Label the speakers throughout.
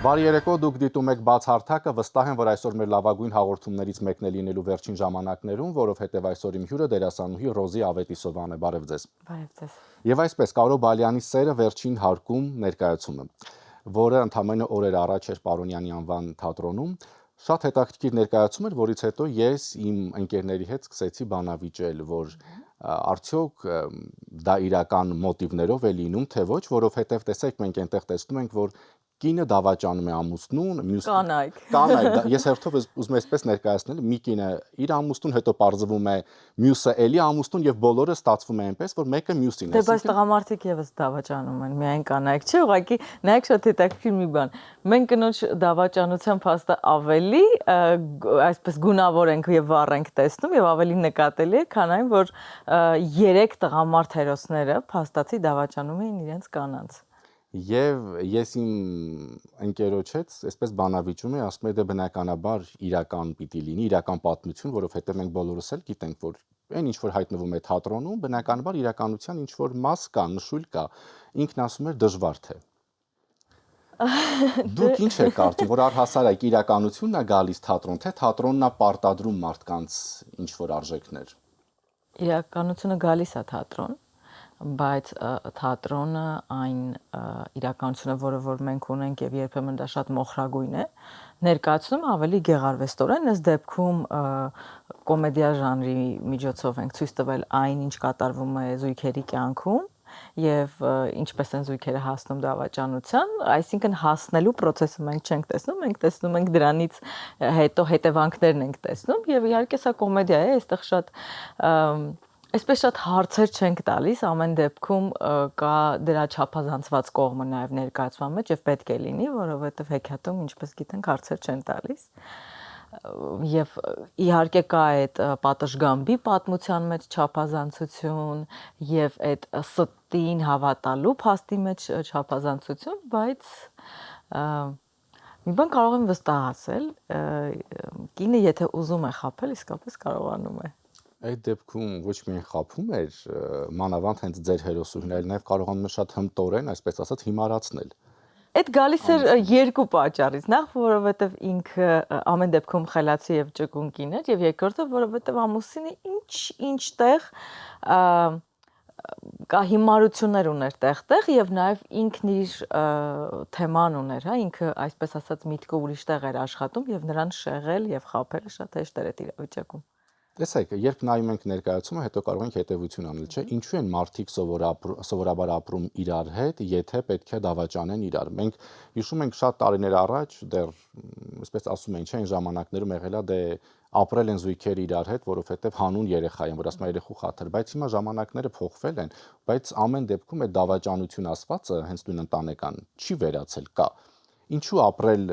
Speaker 1: Բարի երեկո, դուք դիտում եք բաց հարթակը, վստահ եմ, որ այսօր մեր լավագույն հաղորդումներից մեկն է լինելու վերջին ժամանակներում, որովհետև այսօր իմ հյուրը դերասանուհի Ռոզի Ավետիսովան է, բարև ձեզ։
Speaker 2: Բարև ձեզ։
Speaker 1: Եվ այսպես Կարո Բալյանի սերը վերջին հարկում ներկայացումը, որը ընդամենը օրեր առաջ էր Պարոնյանի անվան թատրոնում, շատ հետաքրքիր ներկայացում էր, որից հետո ես իմ ընկերների հետ սկսեցի բանավիճել, որ արդյոք դա իրական մոտիվներով է լինում, թե ոչ, որովհետև տեսեք, մենք այնտեղ տեսնում ենք, որ կինը դավաճանում է ամուսնուն,
Speaker 2: կանայք,
Speaker 1: ես հերթով ուզում եմ այսպես ներկայացնել, մի կինը իր ամուսնուն, հետո պարզվում է մյուսը էլի ամուսնուն եւ բոլորը ստացվում է այնպես, որ մեկը մյուսին է։
Speaker 2: Դե բայց տղամարդիկ եւս դավաճանում են, միայն կանայք չէ, ուղղակի նայեք շատ հետաքրքիր մի բան։ Մենք կնոջ դավաճանության փաստը ավելի այսպես գունավոր ենք եւ վառ ենք տեսնում եւ ավելի նկատելի է, քան այն, որ 3 տղամարդ հերոսները փաստացի դավաճանում էին իրենց կանանց։
Speaker 1: Եվ ես իմ ընկերոջ հետ այսպես բանավիճում եմ, ասում եմ, դե բնականաբար իրական պիտի լինի, իրական պատմություն, որովհետև մենք բոլորս էլ գիտենք, որ այն ինչ որ հայտնվում է թատրոնում, բնականաբար իրականության ինչ որ մաս կա, նշույլ կա։ Ինքն ասում էր դժվար թե։ Դուք ինչ եք կարծում, որ առհասարակ իրականությունն է գալիս թատրոն, թե թատրոնն է պարտադրում մարդկանց ինչ որ արժեքներ։
Speaker 2: Իրականությունը գալիս է թատրոն, բայց թատրոնը այն իրականությունը, որը որ մենք ունենք եւ երբեմն դա շատ մոխրագույն է, ներկայացնում ավելի գեղարվեստորեն, ըստ դեպքում կոմեդիա ժանրի միջոցով ենք ցույց տվել այն, ինչ կատարվում է զույգերի կյանքում եւ ինչպես են զույգերը հասնում դավաճանության, այսինքն հասնելու process-ը մենք չենք տեսնում, մենք տեսնում ենք դրանից հետո հետևանքներն ենք տեսնում եւ իհարկե սա կոմեդիա է, այստեղ շատ այսպես շատ հարցեր չենք տալիս, ամեն դեպքում կա դրա չափազանցված կողմը նաև ներկայացման մեջ եւ պետք է լինի, որովհետեւ հեքիաթում, ինչպես գիտենք, հարցեր չեն տալիս։ Եվ իհարկե կա այդ պատշգամբի պատմության մեջ չափազանցություն եւ այդ ստին հավատալու փաստի մեջ չափազանցություն, բայց մի բան կարող եմ վստահ ասել, կինը եթե ուզում է խաբել, իսկապես կարողանում է։
Speaker 1: Այդ դեպքում ոչ միայն խափում էր, մանավանդ հենց ձեր հերոսուհին, այլ նաև կարողանում է շատ հմտորեն, այսպես ասած, հիմարացնել։
Speaker 2: Այդ գալիս էր երկու պատճառից, նախ որովհետև ինքը ամեն դեպքում խելացի եւ ճկուն կին էր, եւ երկրորդը որովհետև ամուսինը ինչ-տեղ կա հիմարություններ ուներ տեղ-տեղ եւ նաեւ ինքն իր թեման ուներ, հա, ինքը այսպես ասած միտքը ուրիշ տեղ էր աշխատում եւ նրան շեղել եւ խաբելը շատ հեշտ էր այդ իրավիճակում։
Speaker 1: Տեսեք, երբ նայում ենք ներկայացումը, հետո կարող ենք հետևություն անել, չէ՞, ինչու են մարդիկ սովորաբար ապրում իրար հետ, եթե պետք է դավաճանեն իրար։ Մենք հիշում ենք շատ տարիներ առաջ, դեռ այսպես ասում են, չէ՞, այն ժամանակներում եղել է դե ապրել են զույգերը իրար հետ, որովհետև հանուն երեխա են, որ ասում են երեխու խաթր, բայց հիմա ժամանակները փոխվել են, բայց ամեն դեպքում այդ դավաճանություն ասվածը հենց նույն ընտանեկան չի վերացել, կա։ Ինչու ապրել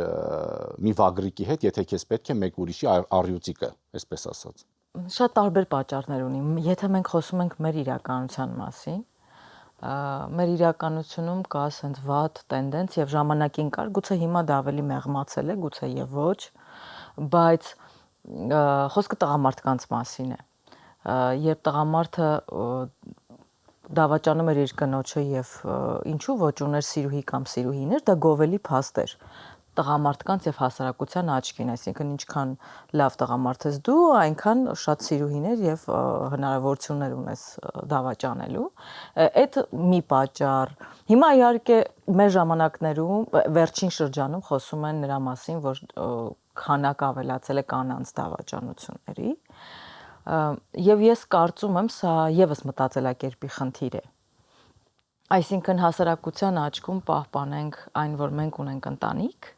Speaker 1: մի վագրիկի հետ, եթե քեզ պետք է մեկ ուրիշի առյուծիկը, այսպես ասած։
Speaker 2: Շատ տարբեր պատճառներ ունի։ Եթե մենք խոսում ենք մեր իրականության մասին, մեր իրականությունում կա ասենց վատ տենդենց եւ ժամանակին կար, գուցե հիմա դա ավելի մեղմացել է, գուցե եւ ոչ, բայց խոսքը տղամարդկանց մասին է։ Երբ տղամարդը դավաճանում էր իր կնոջը եւ ինչու ոչ ուներ սիրուհի կամ սիրուհիներ, դա գովելի փաստ էր տղամարդկանց եւ հասարակության աչքին, այսինքն ինչքան լավ տղամարդ ես դու, այնքան շատ սիրուհիներ եւ հնարավորություններ ունես դավաճանելու։ Այդ մի պատճառ։ Հիմա իհարկե մեր ժամանակներում վերջին շրջանում խոսում են նրա մասին, որ քանակ ավելացել է կանանց դավաճանությունների։ Եվ ես կարծում եմ, սա եւս մտածելակերպի խնդիր է։ Այսինքն հասարակության աչքում պահպանենք այն, որ մենք ունենք ընտանիք,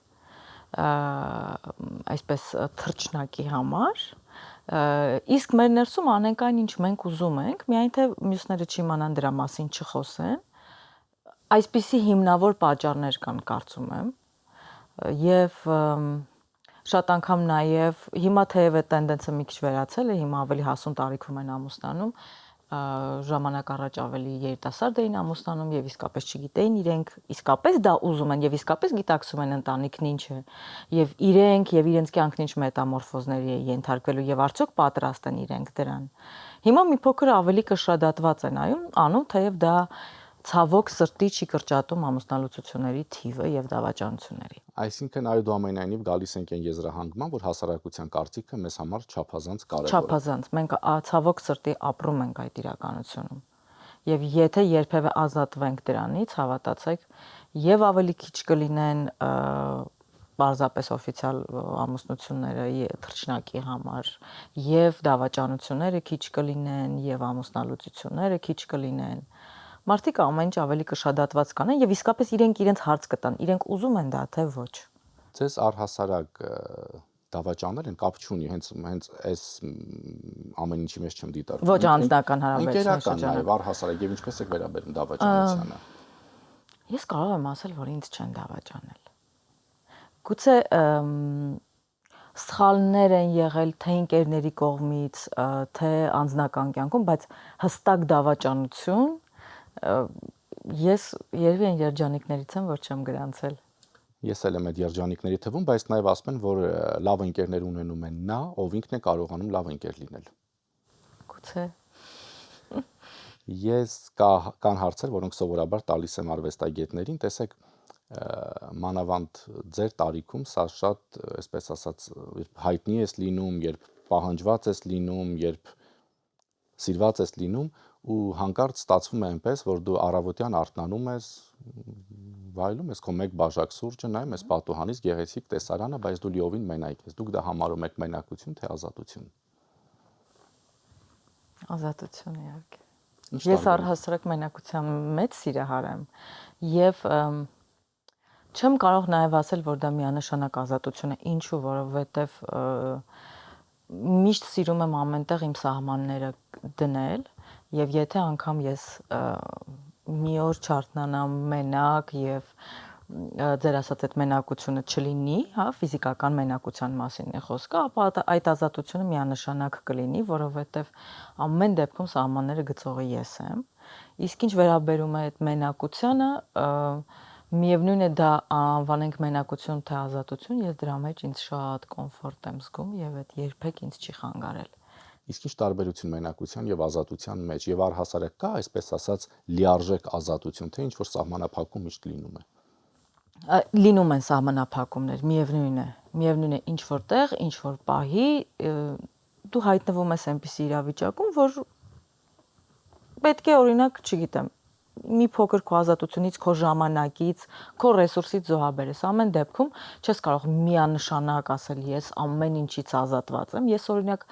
Speaker 2: այսպես թռչնակի համար, իսկ մեր ներսում անենք այն, ինչ մենք ուզում ենք, միայն թե մյուսները չիմանան դրա մասին, չխոսեն, այսպիսի հիմնավոր պատճառներ կան, կարծում եմ, եւ շատ անգամ նաեւ հիմա թեև այդ տենդենսը մի քիչ վերացել է, հիմա ավելի հասուն տարիքում են ամուսնանում, ժամանակ առաջ ավելի երիտասարդ էին ամուսնանում եւ իսկապես չգիտեին իրենք իսկապես դա ուզում են եւ իսկապես գիտակցում են ընտանիքն ինչ է եւ իրենք եւ իրենց կյանքն ինչ մետամորֆոզների է ենթարկվելու եւ արդյոք պատրաստ են իրենք դրան։ Հիմա մի փոքր ավելի կշռադատված են անում, թեև դա ցավոք սրտի չի կրճատում ամուսնալուծությունների թիվը եւ դավաճանությունների։
Speaker 1: Այսինքն այդուամենայնիվ գալիս ենք այն եզրահանգման, որ հասարակության կարծիքը մեզ համար չափազանց կարևոր է։
Speaker 2: Չափազանց մենք ցավոք սրտի ապրում ենք այդ իրականությունում։ Եվ եթե երբևէ ազատվենք դրանից, հավատացեք, եւ ավելի քիչ կլինեն պարզապես օֆիցիալ ամուսնությունները թռչնակի համար, եւ դավաճանությունները քիչ կլինեն, եւ ամուսնալուծությունները քիչ կլինեն։ Մարդիկ ամեն ինչ ավելի կշադատված կանեն եւ իսկապես իրենց հարց կտան, իրենք ուզում են դա թե ոչ։
Speaker 1: Ձեզ առհասարակ դավաճանել են, կապ չունի, հենց այս ամեն ինչի մեջ չեմ դիտարկում։
Speaker 2: Ոչ անձնական հարաբերությունների
Speaker 1: շրջանում։ Ընկերական նաև առհասարակ եւ ինչպես եք վերաբերում դավաճանությանը։
Speaker 2: Ես կարող եմ ասել, որ ինձ չեն դավաճանել։ Գուցե սխալներ են եղել թե ընկերների կողմից, թե անձնական կյանքում, բայց հստակ դավաճանություն ես երևի այն երջանիկներից եմ, որ չեմ գրանցել։
Speaker 1: Ես էլ եմ այդ երջանիկների թվում, բայց նաև ասում են, որ լավ ընկերներ ունենում են նա, ով ինքն է կարողանում լավ ընկեր լինել։
Speaker 2: Գուցե։
Speaker 1: Կան հարցեր, որոնք սովորաբար տալիս եմ արվեստագետներին, տեսեք, մանավանդ ձեր տարիքում սա շատ, այսպես ասած, հայտնի ես լինում, երբ պահանջված ես լինում, երբ սիրված ես լինում ու հանկարծ ստացվում է այնպես, որ դու առավոտյան արթնանում ես, վայելում ես քո մեկ բաժակ սուրճը, նայում ես պատուհանից գեղեցիկ տեսարանը, բայց դու լիովին մենակ ես։ Դուք դա համարում եք մենակություն թե ազատություն։
Speaker 2: Ազատություն իհարկե։ Ես առհասարակ մենակության մեծ սիրահար եմ եւ չեմ կարող նաեւ ասել, որ դա միանշանակ ազատություն է, ինչու, որովհետեւ միշտ սիրում եմ ամենտեղ իմ սահմանները դնել եւ եթե անգամ ես մի օր չարթնանամ մենակ եւ ձեր ասած այդ մենակությունը չլինի, հա, ֆիզիկական մենակության մասին է խոսքը, ապա այդ ազատությունը միանշանակ կլինի, որովհետեւ ամեն դեպքում սահմանները գծողը ես եմ։ Իսկ ինչ վերաբերում է այդ մենակությանը, միևնույն է դա անվանենք մենակություն թե ազատություն, ես դրա մեջ ինձ շատ կոմֆորտ եմ զգում եւ այդ երբեք ինձ չի խանգարել։
Speaker 1: Իսկ ինչ տարբերություն մենակության եւ ազատության մեջ եւ առհասարակ կա, այսպես ասած, լիարժեք ազատություն, թե ինչ որ սահմանափակում միշտ լինում է։
Speaker 2: Լինում են սահմանափակումներ, միևնույն է ինչ որտեղ, ինչ որ պահի դու հայտնվում ես այնպիսի իրավիճակում, որ պետք է օրինակ, չգիտեմ, մի փոքր քո ազատությունից, քո ժամանակից, քո ռեսուրսից զոհաբերես։ Ամեն դեպքում չես կարող միանշանակ ասել ես ամեն ինչից ազատված եմ։ Ես օրինակ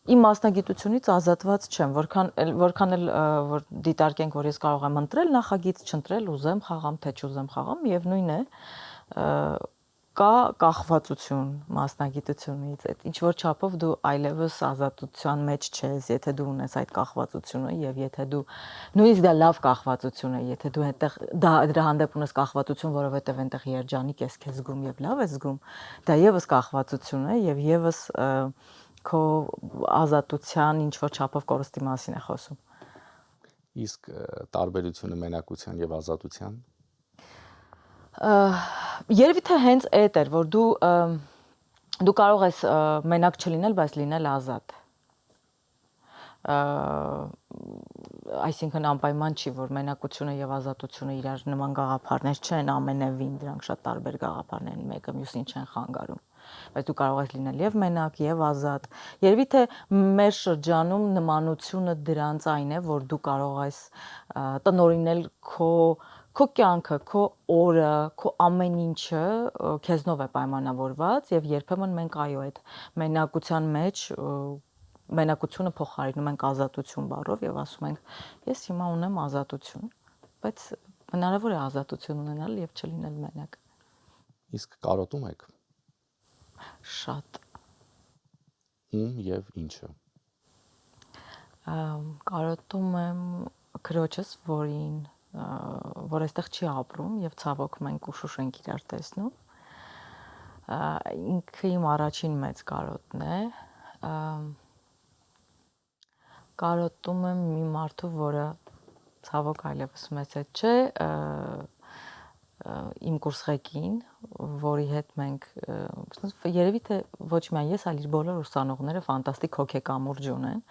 Speaker 2: իմ մասնագիտությունից ազատված չեմ, որքան էլ որ դիտարկենք, որ ես կարող եմ ընտրել նախագիծ, չընտրել, ուզեմ խաղամ, թե չուզեմ խաղամ, միևնույն է կա կախվածություն մասնագիտությունից, այդ ինչ որ չափով դու այլևս ազատության մեջ չես, եթե դու ունես այդ կախվածությունը եւ եթե դու նույնիսկ դա լավ կախվածություն է, եթե դու այդտեղ դրա հանդեպ ունես կախվածություն, որովհետեւ այնտեղ երջանիկ ես քեզ զգում եւ լավ ես զգում, դա եւս կախվածություն է եւ եւս քո ազատության ինչ որ չափով կորստի մասին է խոսում։
Speaker 1: Իսկ տարբերությունը մենակության եւ ազատության
Speaker 2: երևի թե հենց այդ էր, որ դու կարող ես մենակ չլինել, բայց լինել ազատ։ Այսինքն անպայման չի, որ մենակությունը եւ ազատությունը իրար նման գաղափարներ չեն, ամենևին դրանք շատ տարբեր գաղափարներ են, մեկը մյուսին չեն խանգարում։ Բայց դու կարող ես լինել եւ մենակ, եւ ազատ։ Երևի թե մեր շրջանում նմանությունը դրանց այն է, որ դու կարող ես տնօրինել քո կյանքը, քո օրը, քո ամեն ինչը քեզնով է պայմանավորված եւ երբեմն մենք այո այդ մենակության մեջ մենակությունը փոխարինում ենք ազատություն բառով եւ ասում ենք ես հիմա ունեմ ազատություն, բայց հնարավոր է ազատություն ունենալ եւ չլինել մենակ։
Speaker 1: Իսկ կարոտում եք։
Speaker 2: Շատ։
Speaker 1: Ում եւ ինչը։
Speaker 2: Կարոտում եմ քրոջս, որ այստեղ չի ապրում եւ ցավոք մենք ուշուշ ենք իրար տեսնում։ Ինքը իմ առաջին մեծ կարոտն է։ Կարոտում եմ մի մարդու, որը ցավոք այլևս մեծ չէ, իմ կուրսղեկին, որի հետ մենք երևի թե ոչ միայն ես, այլ իր բոլոր ուսանողները ֆանտաստիկ հոգեկամուրջ ունեն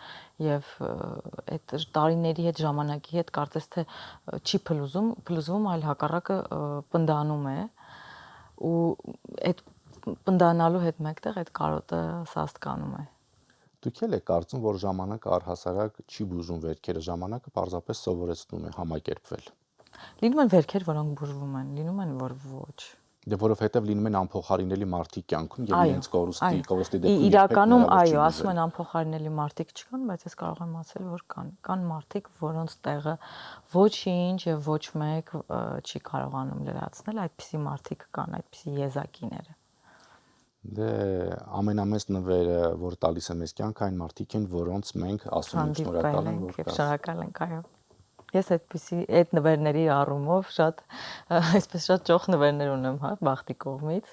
Speaker 2: եւ այդ տարիների հետ ժամանակի հետ կարծես թե չի փլուզվում, այլ հակառակը պնդանում է ու այդ պնդանալու հետ մեկտեղ այդ կարոտը սաստկանում է։
Speaker 1: Դուք եք կարծում, որ ժամանակը առհասարակ չի բուժում վերքերը, ժամանակը պարզապես սովորեցնում է համակերպվել։
Speaker 2: Լինում են վերքեր, որոնք բուժվում են, լինում են, որ ոչ։
Speaker 1: Դե որովհետև լինում են անփոխարինելի մարդիկ կյանքում եւ իրենց կորուստի դեպքում
Speaker 2: իրականում այո, ասում են անփոխարինելի մարդիկ չկան, բայց ես կարող եմ ասել, որ կան մարդիկ, որոնց տեղը ոչինչ եւ ոչ մեկ չի կարողանում լրացնել, այդպիսի մարդիկ կան, այդպիսի եզակիները։
Speaker 1: Դե ամենամեծ նվերը, որ տալիս է մեզ կյանքը, այն մարդիկ են, որոնց մենք ասում ենք շնորհակալ ենք, որ կա։
Speaker 2: Շնորհակալ ենք, այո։ Ես այդ նվերների առումով այսպես շատ ճոխ նվերներ ունեմ, հա, բախտի կողմից,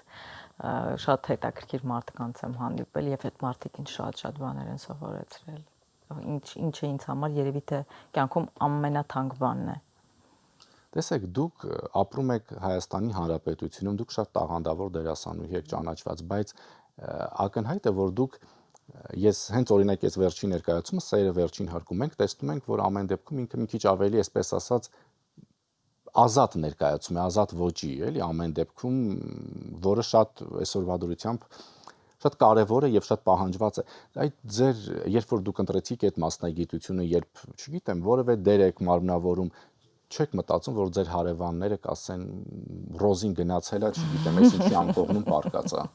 Speaker 2: շատ հետաքրքիր մարդկանց եմ հանդիպել եւ այդ մարդիկ ինձ շատ բաներ են սովորեցրել, ինչը ինձ համար երևի թե կյանքում ամենաթանկ բանն է։
Speaker 1: Տեսեք, դուք ապրում եք Հայաստանի Հանրապետությունում, դուք շատ տաղանդավոր դերասանուհի եք ճանաչված, բայց ակնհայտ է, որ դուք ես հենց օրինակ ես վերջին ներկայացումը սերը վերջին հարկում ենք, տեսնում ենք, որ ամեն դեպքում ինքը մի քիչ ավելի, այսպես ասած, ազատ ներկայացում է, ազատ ոճի, էլի, ամեն դեպքում, որը շատ այսօրվա դրությամբ շատ կարևոր է եւ շատ պահանջված է։ Այդ ձեր, երբ որ դուք ընտրեցիք այդ մասնագիտությունը, երբ, չգիտեմ, որևէ դեր եք մարմնավորում, չեք մտածում, որ ձեր հարևանները կասեն Ռոզին գնացել է, չգիտեմ, ես ինչի անկողնում պարկած է։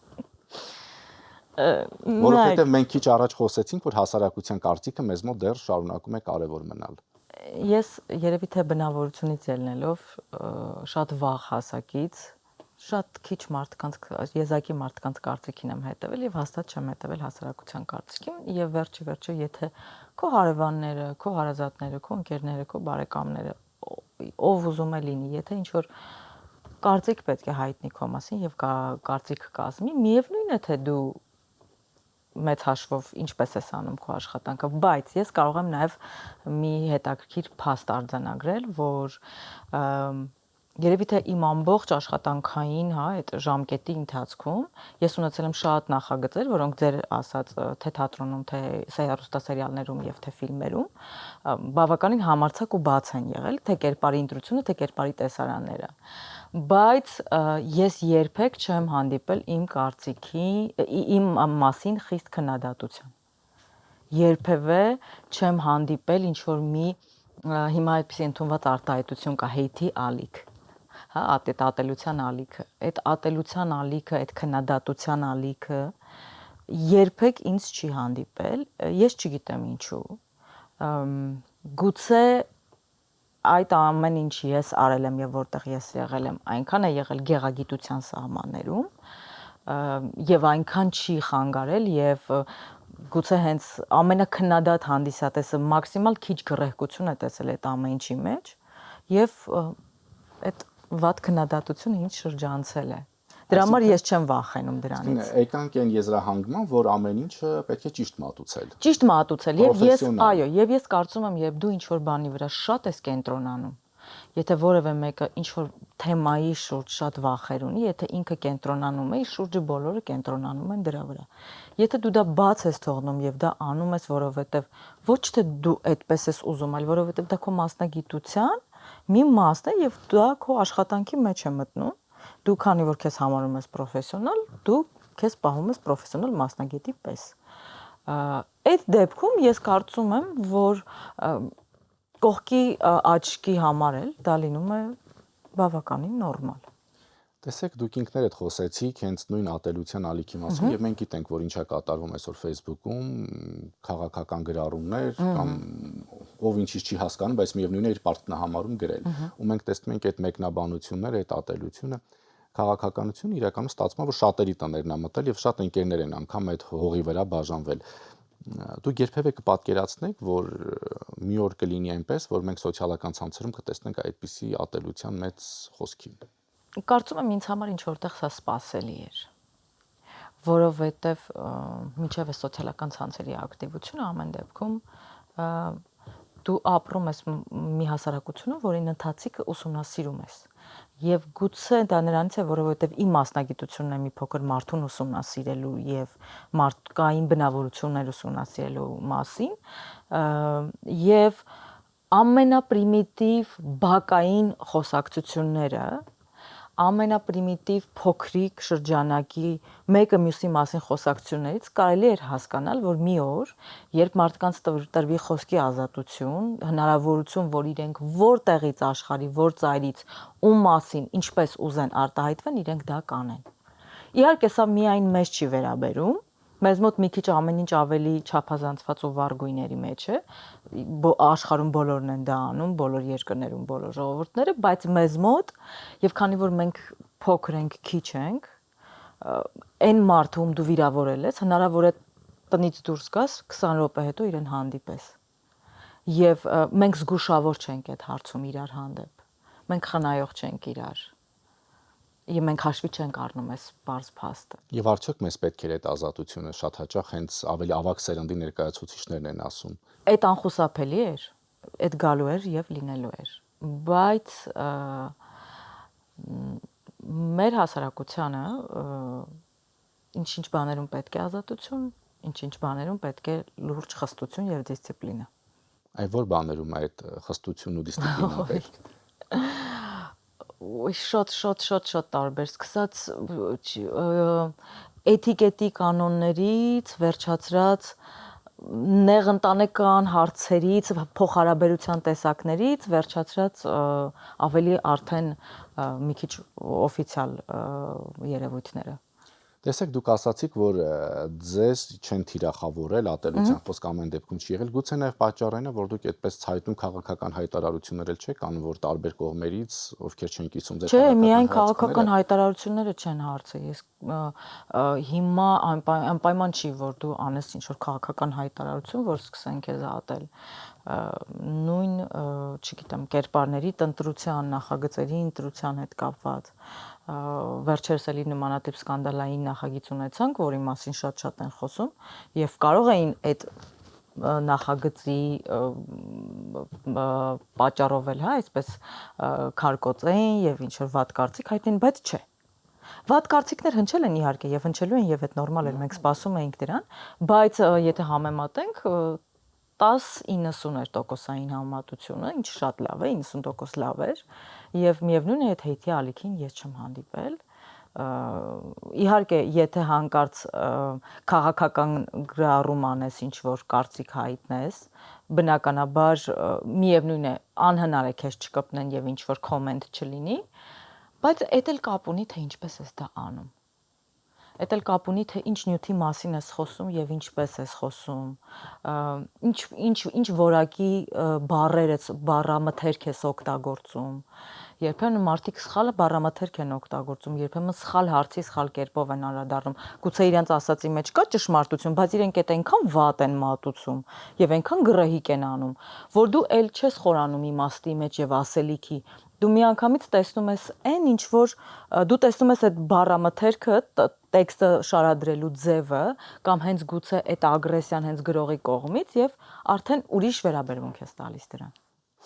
Speaker 1: Որովհետև մենք քիչ առաջ խոսեցինք, որ հասարակության կարծիքը մեզ մոտ դեռ շարունակում է կարևոր մնալ։
Speaker 2: Ես երևի թե բնավորությունից ելնելով շատ վաղ հասակից շատ քիչ մարդկանց, եզակի մարդկանց կարծիքին եմ հետևել եւ հաստատ չեմ հետևել հասարակության կարծիքին եւ վերջի եթե քո հարևանները, քո հարազատները, քո ընկերները, քո բարեկամները ով ուզում է լինի, եթե ինչ որ կարծիք պետք է հայտնի քո մասին եւ կարծիք կազմի, միևնույն է թե դու մեծ հաշվով ինչպես ես անում քո աշխատանքը, բայց ես կարող եմ նաեւ մի հետաքրքիր փաստ արձանագրել, որ երևի թե իմ ամբողջ աշխատանքային, հա, այդ ժամկետի ընթացքում ես ունեցել եմ շատ նախագծեր, որոնք ձեր ասած թե թատրոնում, թե հեռուստասերիալներում եւ թե ֆիլմերում բավականին համարձակ ու բաց են եղել, թե կերպարի ընտրությունը, թե կերպարի տեսարանները։ Բայց ես երբեք չեմ հանդիպել իմ կարծիքի, իմ մասին խիստ քննադատության։ Երբևէ չեմ հանդիպել ինչ որ մի հիմա այդպիսի ընդունված արտահայտություն կա հեյթի ալիք, հա, ատելության ալիքը, այդ ատելության ալիքը, այդ քննադատության ալիքը երբեք ինձ չի հանդիպել, ես չգիտեմ ինչու։ Գուցե այդ ամեն ինչ ես արել եմ եւ որտեղ ես եղել եմ, այնքան է եղել գեղագիտության սահմաններում եւ այնքան չի խանգարել եւ գուցե հենց ամենակնադատ հանդիսատեսը մաքսիմալ քիչ գռեհկություն է տեսել այդ ամեն ինչի մեջ եւ այդ վատ քննադատությունը ինձ շրջանցել է։ Դրա համար ես չեմ վախենում դրանից։
Speaker 1: Եկանք այն եզրահանգման, որ ամեն ինչը պետք է ճիշտ մատուցել։
Speaker 2: Ճիշտ մատուցել եւ ես, այո, եւ ես կարծում եմ, երբ դու ինչ որ բանի վրա շատ ես կենտրոնանում, եթե որևէ մեկը ինչ որ թեմայի շուրջ շատ վախեր ունի, եթե ինքը կենտրոնանում է, իր շուրջը բոլորը կենտրոնանում են դրա վրա։ Եթե դու դա բաց ես թողնում եւ դա անում ես, որովհետեւ ոչ թե դու այդպես ես ուզում, այլ որովհետեւ դա քո մասնագիտության մի մասն է եւ դա քո աշխատանքի մեջ է մտնում, դու քանի որ քեզ համարում ես պրոֆեսիոնալ, դու քեզ պահում ես պրոֆեսիոնալ մասնագետի պես։ Այդ դեպքում ես կարծում եմ, որ կողքի աչքի համար էլ դա լինում է բավականին նորմալ։
Speaker 1: Տեսեք, դուք ինքներդ խոսեցիք հենց նույն ատելության ալիքի մասին եւ մենք գիտենք, որ ինչա կատարվում այսօր Facebook-ում, քաղաքական գրառումներ կամ ով ինչից չի հասկանում, բայց միևնույնն է իր պարտքնահամարում գրել։ Ու մենք տեսնում ենք այդ մեկնաբանությունները, այդ ատելությունը, քաղաքականությունը իրականում ստացվում է, որ շատերի տներն է մտել եւ շատ ընկերներ են անգամ այդ հողի վրա բաժանվել։ Դուք երբևէ կպատկերացնեք, որ մի օր կլինի այնպես, որ մենք սոցիալական ցանցերում կտեսնենք այդպիսի ատելության մեծ խոսքի։
Speaker 2: Կարծում եմ ինձ համար ինչ որտեղ սա սպասելի էր, որովհետև մինչև սոցիալական ցանցերի ակտիվությունը ամեն դեպքում դու ապրում ես մի հասարակությունում, որին ընթացիկը ուսումնասիրում ես։ Եվ գուցե դա նրանից է, որովհետև իմ մասնագիտությունն է մի փոքր մարդուն ուսումնասիրելու եւ մարդկային բնավորություններ ուսումնասիրելու մասին, եւ ամենապրիմիտիվ բակային խոսակցությունները ամենապրիմիտիվ փոքրիկ շրջանակի մեկը մյուսի մասին խոսակցություններից կարելի էր հասկանալ, որ մի օր, երբ մարդկանց տրվի խոսքի ազատություն, հնարավորություն, որ իրենք որտեղից աշխարհի, որ ծայրից, ում մասին, ինչպես ուզեն արտահայտվեն, իրենք դա կանեն։ Իհարկե, սա միայն մեզ չի վերաբերում, մեզ մոտ մի քիչ ամեն ինչ ավելի չափազանցված ու վառ գույների մեջ է, աշխարհում բոլորն են դա անում, բոլոր երկրներում, բոլոր ժողովուրդները, բայց մեզ մոտ, եւ քանի որ մենք փոքր ենք, քիչ ենք, այն մարդը, ում դու վիրավորել ես, հնարավոր է տնից դուրս գաս 20 րոպե հետո իրեն հանդիպես։ Եվ մենք զգուշավոր չենք այդ հարցում իրար հանդեպ։ Մենք խնայող չենք իրար։ Եվ մենք հաշվի չենք առնում այս բարձ փաստը։
Speaker 1: Եվ արդյոք մեզ պետք էր այդ ազատությունը, շատ հաճախ հենց ավելի ավագ սերնդի ներկայացուցիչներն են ասում։
Speaker 2: Այդ անխուսափելի էր, այդ գալու էր եւ լինելու էր։ Բայց մեր հասարակությանը ինչ-ինչ բաներում պետք է ազատություն, ինչ-ինչ բաներում պետք է լուրջ խստություն եւ դիսցիպլինա։
Speaker 1: Այ որ բաներում է այդ խստությունն ու դիսցիպլինան պետք։
Speaker 2: Շատ տարբեր, սկսած էթիկետի կանոններից, վերջացրած նեղընտանեկան հարցերից, փոխհարաբերության տեսակներից, վերջացրած ավելի արդեն մի քիչ օֆիցիալ երևույթները։
Speaker 1: Տեսեք, դուք ասացիք, որ ձեզ չեն թիրախավորել, ատելության խոսք ամեն դեպքում չի եղել, գուցե նաև պատճառն է, որ դուք այդպես ցայտուն քաղաքական հայտարարություններ էլ չեք անում, որ տարբեր կողմերից, ովքեր չեն կիսում ձեր
Speaker 2: Չէ, միայն քաղաքական հայտարարությունները չեն հարցը։ Ես հիմա անպայման չի, որ դու անես ինչ-որ քաղաքական հայտարարություն, որ սկսեն քեզ ատել։ Նույն, չգիտեմ, կերպարների տնտրության, նախագծերի ընտրության հետ կապված վերջերս էլի նմանատիպ սկանդալային նախագիծ ունեցանք, որի մասին շատ են խոսում, եւ կարող էին այդ նախագծի պատճառով էլ, հա, այսպես քարկոծեն եւ ինչ որ վատ կարծիք հայտնեն, բայց չէ։ Վատ կարծիքներ հնչել են իհարկե եւ հնչելու են եւ այդ նորմալ է, մենք սպասում էինք դրան, բայց եթե համեմատենք 10-90 էր տոկոսային համեմատությունը, ինչ շատ լավ է, 90% լավ էր, եւ միևնույն է այդ հեյթի ալիքին ես չեմ հանդիպել։ Իհարկե, եթե հանկարծ քաղաքական գրառում անես, ինչ որ կարծիք հայտնես, բնականաբար միևնույն է, անհնար է քեզ չկպնեն եւ ինչ որ կոմենտ չլինի, բայց էդ էլ կապ ունի, թե ինչպես ես դա անում։ Էդ էլ կապ ունի, թե ինչ նյութի մասին ես խոսում եւ ինչպես ես խոսում, ինչ որակի բառեր ես, բառամթերք ես օգտագործում։ Երբեմն մարդիկ սխալ բառամթերք են օգտագործում, երբեմն սխալ հարցի սխալ կերպով են անդրադառնում։ Գուցե իրենց ասացի մեջ կա ճշմարտություն, բայց իրենք այդ այնքան վատ են մատուցում եւ այնքան գրահիկ են անում, որ դու էլ չես խորանում իմաստի մեջ եւ ասելիքի։ Դու միանգամից տեսնում ես այն ինչ որ դու տեսնում ես այդ բառամթերքը, տեքստը շարադրելու ձևը կամ հենց գուցե այդ ագրեսիան հենց գրողի կողմից եւ արդեն ուրիշ վերաբերմունք ես տալիս դրան։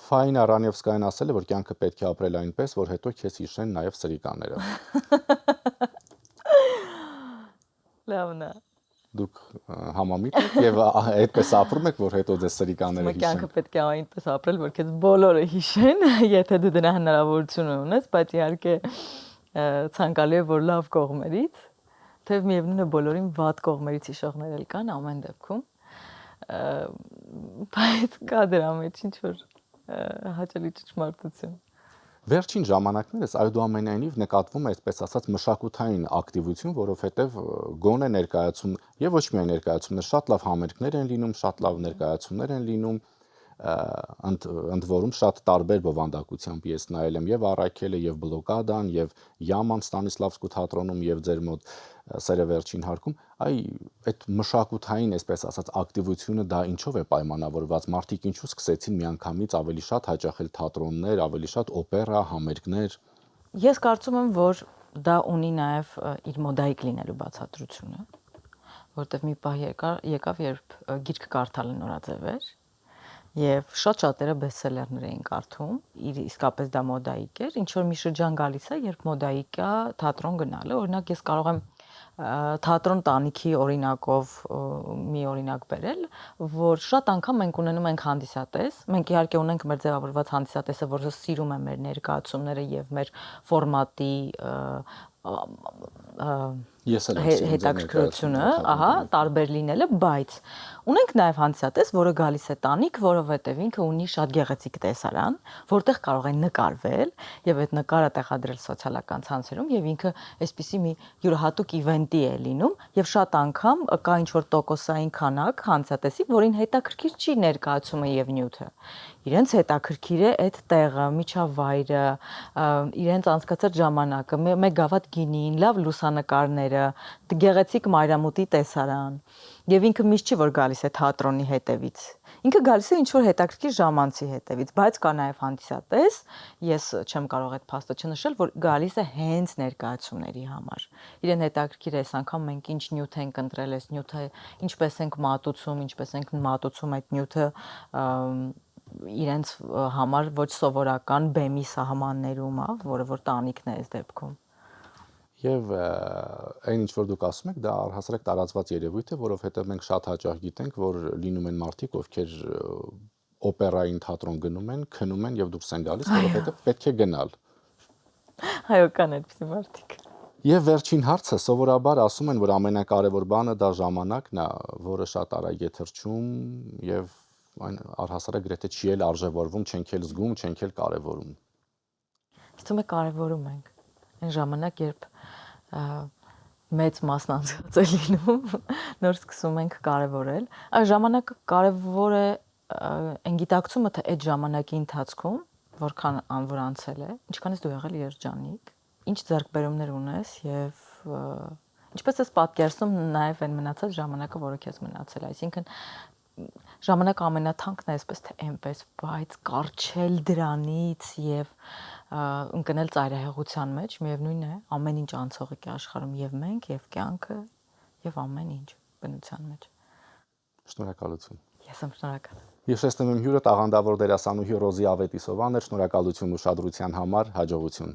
Speaker 1: Ֆային Արանևսկայան ասել է, որ կյանքը պետք է ապրել այնպես, որ հետո քեզ հիշեն նաև սրիկաները։
Speaker 2: Լավն է։
Speaker 1: Դուք համամիտ եք եւ այդպես ապրում եք, որ հետո ձեզ սրիկաները հիշեն։
Speaker 2: Կյանքը պետք է այնպես ապրել, որ քեզ բոլորը հիշեն, եթե դու դրա հնարավորությունը ունես, բայց իհարկե ցանկալի է, որ լավ կողմերից, թեև միևնույն է բոլորին վատ կողմերից հիշողներ էլ կան ամեն դեպքում, բայց կա դրա մեջ ինչ որ հաճելի ճշմարտություն։
Speaker 1: Վերջին ժամանակներս այդուամենայնիվ նկատվում է, այսպես ասած, մշակութային ակտիվություն, որովհետև գոնե ներկայացում եւ ոչ միայն ներկայացումներ, շատ լավ համերգներ են լինում, շատ լավ ներկայացումներ են լինում, ընդ որում շատ տարբեր բովանդակությամբ ես նայել եմ եւ Առաքելը եւ Բլոկադան եւ Յաման Ստանիսլավսկու թատրոնում եւ ձեր մոտ սերը վերջին հարկում, այդ մշակութային, այսպես ասած, ակտիվությունը դա ինչով է պայմանավորված, մարդիկ ինչու սկսեցին միանգամից ավելի շատ հաճախել թատրոններ, ավելի շատ օպերա, համերգներ։
Speaker 2: Ես կարծում եմ, որ դա ունի նաեւ իր մոդայիկ լինելու բացատրությունը, որտեղ մի պահ եկավ, երբ գիրք կարդալը նորաձև էր Եվ շատ-շատերը բեսթսելերներ էին կարդում, իսկապես դա մոդայիկ էր, ինչ որ մի շրջան գալիս է, երբ մոդայիկ է թատրոն գնալը, օրինակ ես կարող եմ թատրոն տանիքի օրինակով մի օրինակ բերել, որ շատ անգամ մենք ունենում ենք հանդիսատես, մենք իհարկե ունենք մեր ձևավորված հանդիսատեսը, որը սիրում է մեր ներկայացումները եւ մեր ֆորմատի հետաքրքրությունը, ահա, տարբեր լինելը, բայց ունենք նաև հանդիսատես, որը գալիս է տանիք, որովհետև ինքը ունի շատ գեղեցիկ տեսարան, որտեղ կարող է նկարվել եւ այդ նկարը տեղադրել սոցիալական ցանցերում եւ ինքը այսպիսի մի յուրահատուկ իվենտի է լինում եւ շատ անգամ կա ինչ որ տոկոսային քանակ հանդիսատեսի, որին հետաքրքիր չի ներկայացումը եւ նյութը։ Իրենց հետաքրքիր է այդ տեղը, միջավայրը, իրենց անցկացած ժամանակը, մեկ գավաթ գինին, լավ լուսանկարները, գեղեցիկ մայրամուտի տեսարան։ Եվ ինքը միշտ չի որ գալիս է թատրոնի հետևից։ Ինքը գալիս է ինչ որ հետաքրքիր ժամանցի հետևից, բայց կա նաև հանդիսատես, ես չեմ կարող այդ փաստը չնշել, որ գալիս է հենց ներկայացումների համար։ Իրեն հետաքրքիր է այս անգամ մենք ինչ նյութ ենք ընտրել, այս նյութը ինչպես ենք մատուցում, ինչպես ենք մատուցում այդ նյութը իրենց համար ոչ սովորական բեմի սահմաններում, որը որ տանիքն է այս դեպքում։
Speaker 1: Եվ այն ինչ որ դուք ասում եք, դա առհասարակ տարածված երևույթ է, որովհետև մենք շատ հաճախ գիտենք, որ լինում են մարդիկ, ովքեր օպերային թատրոն գնում են, քնում են եւ դուրս են գալիս, որովհետև պետք է գնալ։
Speaker 2: Այո, կան այդպիսի մարդիկ։
Speaker 1: Եվ վերջին հարցը, սովորաբար ասում են, որ ամենակարևոր բանը դա ժամանակն է, որը շատ արագ է թռչում եւ այն առհասարակ գրեթե չի էլ արժևորվում, չենք էլ զգում, չենք էլ կարևորում։
Speaker 2: Իսկ դու կարևորում ենք այն ժամանակ, երբ մեծ մասն անցած է լինում, նոր սկսում ենք կարևորել։ Այս ժամանակը կարևոր է այն գիտակցումը, թե այդ ժամանակի ընթացքում որքան անվոր անցել է, ինչքան ես դու եղել երջանիկ, ինչ ձեռքբերումներ ունես եւ ինչպես ես պատկերացնում նաեւ այն մնացած ժամանակը, որը քեզ մնացել է, այսինքն ժամանակը ամենաթանկն է, այսպես թե այնպես, բայց կարճել դրանից եւ ընկնել ծայրահեղության մեջ, միևնույն է, ամեն ինչ անցողիկ է աշխարհում եւ մենք, եւ կյանքը, եւ ամեն ինչ բնության մեջ։
Speaker 1: Շնորհակալություն։
Speaker 2: Ես եմ շնորհակալ։
Speaker 1: Ես եմ հյուրը տաղանդավոր դերասանուհի Ռոզի Ավետիսովան, շնորհակալություն ուշադրության համար, հաջողություն։